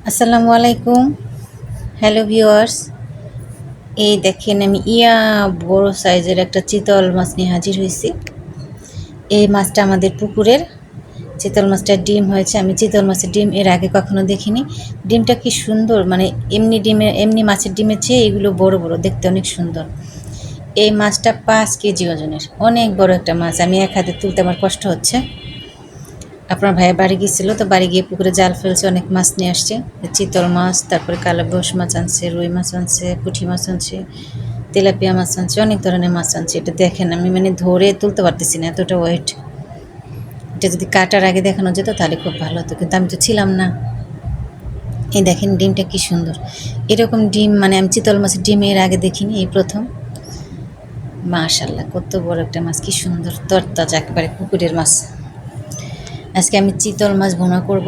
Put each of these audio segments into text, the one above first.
আসসালামু আলাইকুম। Hello viewers. এই দেখেন আমি বড় সাইজের একটা চিতল মাছ নিয়ে হাজির হয়েছি। এই মাছটা আমাদের পুকুরের চিতল মাছটার ডিম হয়েছে। আমি চিতল মাছের ডিম এর আগে কখনো দেখিনি। ডিমটা কি সুন্দর, মানে এমনি মাছের ডিমের চেয়ে এগুলো বড় বড়, দেখতে অনেক সুন্দর। এই মাছটা 5 কেজি ওজনের, অনেক বড় একটা মাছ। আমি এক হাতে তুলতে আমার কষ্ট হচ্ছে। আপনার ভাইয়া বাড়ি গিয়েছিল, তো বাড়ি গিয়ে পুকুরে জাল ফেলছে, অনেক মাছ নিয়ে আসছে। চিতল মাছ, তারপরে কালাবাউস মাছ আনছে, রুই মাছ আনছে, পুঁটি মাছ আনছে, তেলাপিয়া মাছ আনছে, অনেক ধরনের মাছ আনছে। এটা দেখেন, আমি মানে ধরে তুলতে পারতেছি না, এতটা ওয়েট। এটা যদি কাটার আগে দেখানো যেত তাহলে খুব ভালো হতো, কিন্তু আমি তো ছিলাম না। এই দেখেন ডিমটা কি সুন্দর। এরকম ডিম মানে আমি চিতল মাছের ডিম এর আগে দেখিনি, এই প্রথম। মাশাল্লাহ, কত বড় একটা মাছ, কি সুন্দর তরতাজা, একেবারে পুকুরের মাছ। আজকে আমি চিতল মাছ ভুনা করব,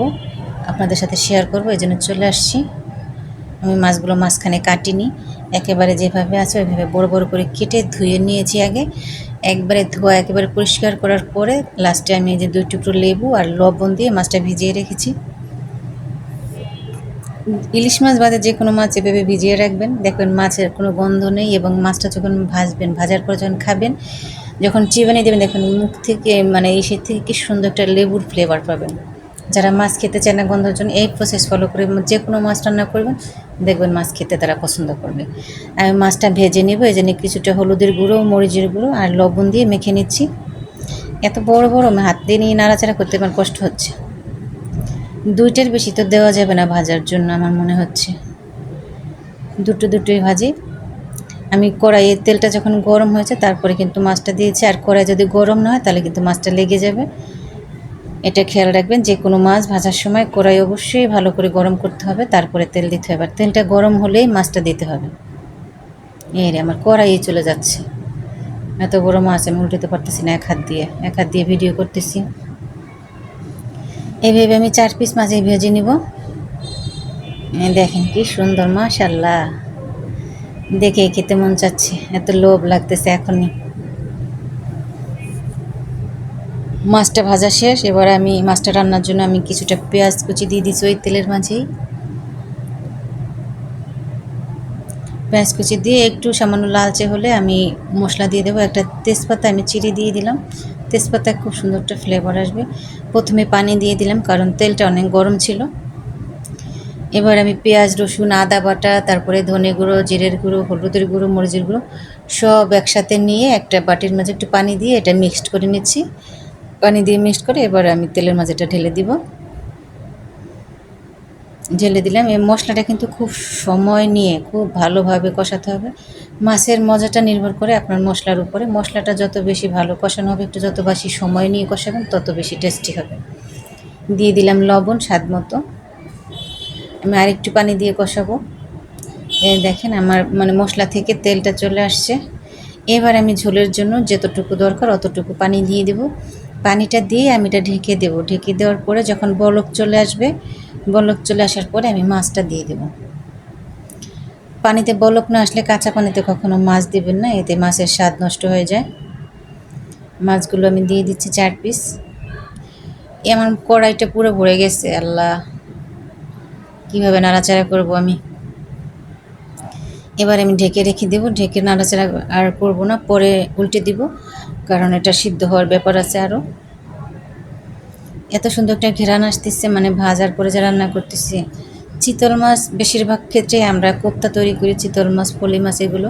আপনাদের সাথে শেয়ার করব, এই জন্য চলে আসছি। আমি মাছগুলো মাঝখানে কাটিনি, একেবারে যেভাবে আছে ওইভাবে বড় বড় করে কেটে ধুয়ে নিয়েছি আগে। একবারে ধোয়া একেবারে পরিষ্কার করার পরে লাস্টে আমি এই যে 2 টুকরো লেবু আর লবণ দিয়ে মাছটা ভিজিয়ে রেখেছি। ইলিশ মাছ বাদে যে কোনো মাছ এভাবে ভিজিয়ে রাখবেন, দেখবেন মাছের কোনো গন্ধ নেই। এবং মাছটা যখন ভাজবেন, ভাজার পর যখন খাবেন, যখন চিবানি দেবেন, দেখবেন মুখ থেকে মানে ইসের থেকে কি সুন্দর একটা লেবুর ফ্লেভার পাবেন। যারা মাছ খেতে চায় না গন্ধের জন্য, এই প্রসেস ফলো করে যে কোনো মাছ রান্না করবেন, দেখবেন মাছ খেতে তারা পছন্দ করবে। আমি মাছটা ভেজে নেব, এই জন্য কিছুটা হলুদের গুঁড়ো, মরিচের গুঁড়ো আর লবণ দিয়ে মেখে নিচ্ছি। এত বড় বড় আমি হাত দিয়ে নিয়ে নাড়াচাড়া করতে আমার কষ্ট হচ্ছে। 2টার বেশি তো দেওয়া যাবে না ভাজার জন্য, আমার মনে হচ্ছে দুটোই ভাজি। আমি কড়াইয়ের তেলটা যখন গরম হয়েছে তারপরে কিন্তু মাছটা দিয়েছি। আর কড়াই যদি গরম না হয় তাহলে কিন্তু মাছটা লেগে যাবে। এটা খেয়াল রাখবেন, যে কোনো মাছ ভাজার সময় কড়াই অবশ্যই ভালো করে গরম করতে হবে, তারপরে তেল দিতে হবে। আর তেলটা গরম হলেই মাছটা দিতে হবে। এই রে, আমার কড়াইয়ে চলে যাচ্ছে। এত বড় মাছ আমি উল্টাতে পারতেছি না, এক হাত দিয়ে ভিডিও করতেছি। এইভাবে আমি 4 পিস মাছ ভেজে নিব। দেখেন কি সুন্দর, মাশাল্লাহ, দেখে খেতে মন চাচ্ছে, এত লোভ লাগতেছে এখনই। মাছটা ভাজা শেষ, এবার আমি মাছটা রান্নার জন্য আমি কিছুটা পেঁয়াজ কুচি দিয়ে দিচ্ছি ওই তেলের মাঝেই। পেঁয়াজ কুচি দিয়ে একটু সামান্য লালচে হলে আমি মশলা দিয়ে দেবো। একটা তেজপাতা আমি চিড়ে দিয়ে দিলাম, তেজপাতা খুব সুন্দর একটা ফ্লেভার আসবে। প্রথমে পানি দিয়ে দিলাম কারণ তেলটা অনেক গরম ছিল। এবার আমি পেঁয়াজ, রসুন, আদা বাটা, তারপরে ধনে গুঁড়ো, জিরের গুঁড়ো, হলুদের গুঁড়ো, মরিচের গুঁড়ো সব একসাথে নিয়ে একটা বাটির মাঝে একটু পানি দিয়ে এটা মিক্সড করে নিচ্ছি। পানি দিয়ে মিক্সড করে এবার আমি তেলের মাঝে এটা ঢেলে দিলাম। এই মশলাটা কিন্তু খুব সময় নিয়ে খুব ভালোভাবে কষাতে হবে। মাছের মজাটা নির্ভর করে আপনার মশলার উপরে। মশলাটা যত বেশি ভালো কষানো হবে, একটু যত বেশি সময় নিয়ে কষাবেন, তত বেশি টেস্টি হবে। দিয়ে দিলাম লবণ স্বাদ মতো। আমি আরেকটু পানি দিয়ে কষাবো। দেখেন আমার মানে মশলা থেকে তেলটা চলে আসছে। এবার আমি ঝোলের জন্য যতটুকু দরকার অতটুকু পানি দিয়ে দেব। পানিটা দিয়ে আমি এটা ঢেকে দেবো। ঢেকে দেওয়ার পরে যখন বলক চলে আসবে, বলক চলে আসার পরে আমি মাছটা দিয়ে দেবো। পানিতে বলক না আসলে কাঁচা পানিতে কখনো মাছ দিবেন না, এতে মাছের স্বাদ নষ্ট হয়ে যায়। মাছগুলো আমি দিয়ে দিচ্ছি 4 পিস। আমার কড়াইটা পুরো ভরে গেছে, আল্লাহ, কীভাবে নাড়াচাড়া করব আমি। এবার আমি ঢেকে রেখে দেবো। ঢেকে নাড়াচাড়া আর করব না, পরে উল্টে দিব, কারণ এটা সিদ্ধ হওয়ার ব্যাপার আছে আরও। এত সুন্দর একটা ঘেরান আসতেছে, মানে ভাজার পরে যা রান্না করতেছি। চিতল মাছ বেশিরভাগ ক্ষেত্রে আমরা কোপ্তা তৈরি করি, চিতল মাছ, ফলি মাছ এগুলো।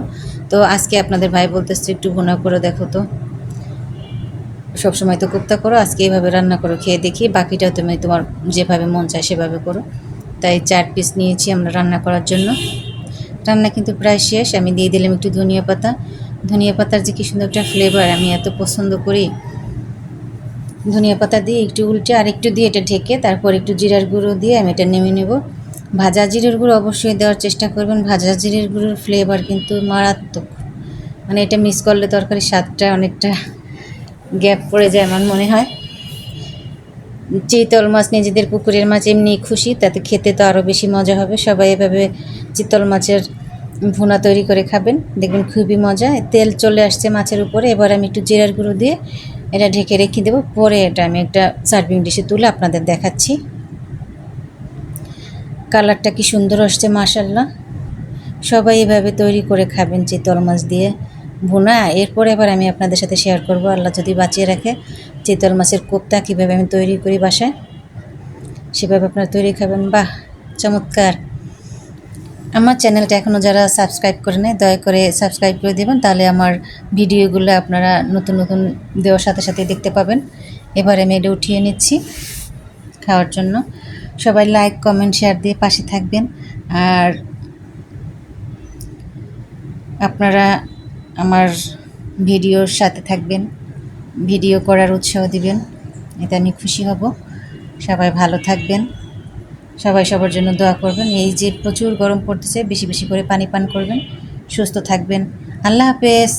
তো আজকে আপনাদের ভাই বলতেছে একটু ভুনা করে দেখো তো, সবসময় তো কোপ্তা করো, আজকে এইভাবে রান্না করো, খেয়ে দেখি, বাকিটাও তুমি তোমার যেভাবে মন চায় সেভাবে করো। তাই 4 পিস নিয়েছি আমরা রান্না করার জন্য। রান্না কিন্তু প্রায় শেষ। আমি দিয়ে দিলাম একটু ধনিয়া পাতা। ধনিয়া পাতার যে কী সুন্দর একটা ফ্লেভার, আমি এত পছন্দ করি। ধনিয়া পাতা দিয়ে একটু উল্টে আর একটু দিয়ে এটা ঢেকে তারপর একটু জিরার গুঁড়ো দিয়ে আমি এটা নেমে নেব। ভাজা জিরের গুঁড়ো অবশ্যই দেওয়ার চেষ্টা করবেন, ভাজা জিরের গুঁড়োর ফ্লেভার কিন্তু মারাত্মক। মানে এটা মিস করলে তরকারির স্বাদটা অনেকটা গ্যাপ পড়ে যায় আমার মনে হয়। চিতল মাছ নিজেদের পুকুরের মাছ এমনি খুশি, তাতে খেতে তো আরও বেশি মজা হবে। সবাই এভাবে চিতল মাছের ভুনা তৈরি করে খাবেন, দেখবেন খুবই মজা। তেল চলে আসছে মাছের উপরে, এবার আমি একটু জিরার গুঁড়ো দিয়ে এটা ঢেকে রেখে দেবো। পরে এটা আমি একটা সার্ভিং ডিশে তুলে আপনাদের দেখাচ্ছি। কালারটা কি সুন্দর আসছে মাশাআল্লাহ। সবাই এভাবে তৈরি করে খাবেন চিতল মাছ দিয়ে ভুনা। এরপরে এবার আমি আপনাদের সাথে শেয়ার করব, আল্লাহ যদি বাঁচিয়ে রাখে, চিতল মাছের কোপ্তা কীভাবে আমি তৈরি করি বাসায়, সেভাবে আপনারা তৈরি খাবেন। বাহ, চমৎকার। আমার চ্যানেলটা এখনও যারা সাবস্ক্রাইব করে নেয় দয়া করে সাবস্ক্রাইব করে দেবেন, তাহলে আমার ভিডিওগুলো আপনারা নতুন নতুন দেওয়ার সাথে সাথে দেখতে পাবেন। এবার আমি এটা উঠিয়ে নিচ্ছি খাওয়ার জন্য। সবাই লাইক কমেন্ট শেয়ার দিয়ে পাশে থাকবেন, আর আপনারা আমার ভিডিওর সাথে থাকবেন, ভিডিও করার উৎসাহ দিবেন, এতে আমি খুশি হব। সবাই ভালো থাকবেন, সবাই সবার জন্য দোয়া করবেন। এই যে প্রচুর গরম পড়তেছে, বেশি বেশি করে পানি পান করবেন, সুস্থ থাকবেন। আল্লাহ হাফেজ।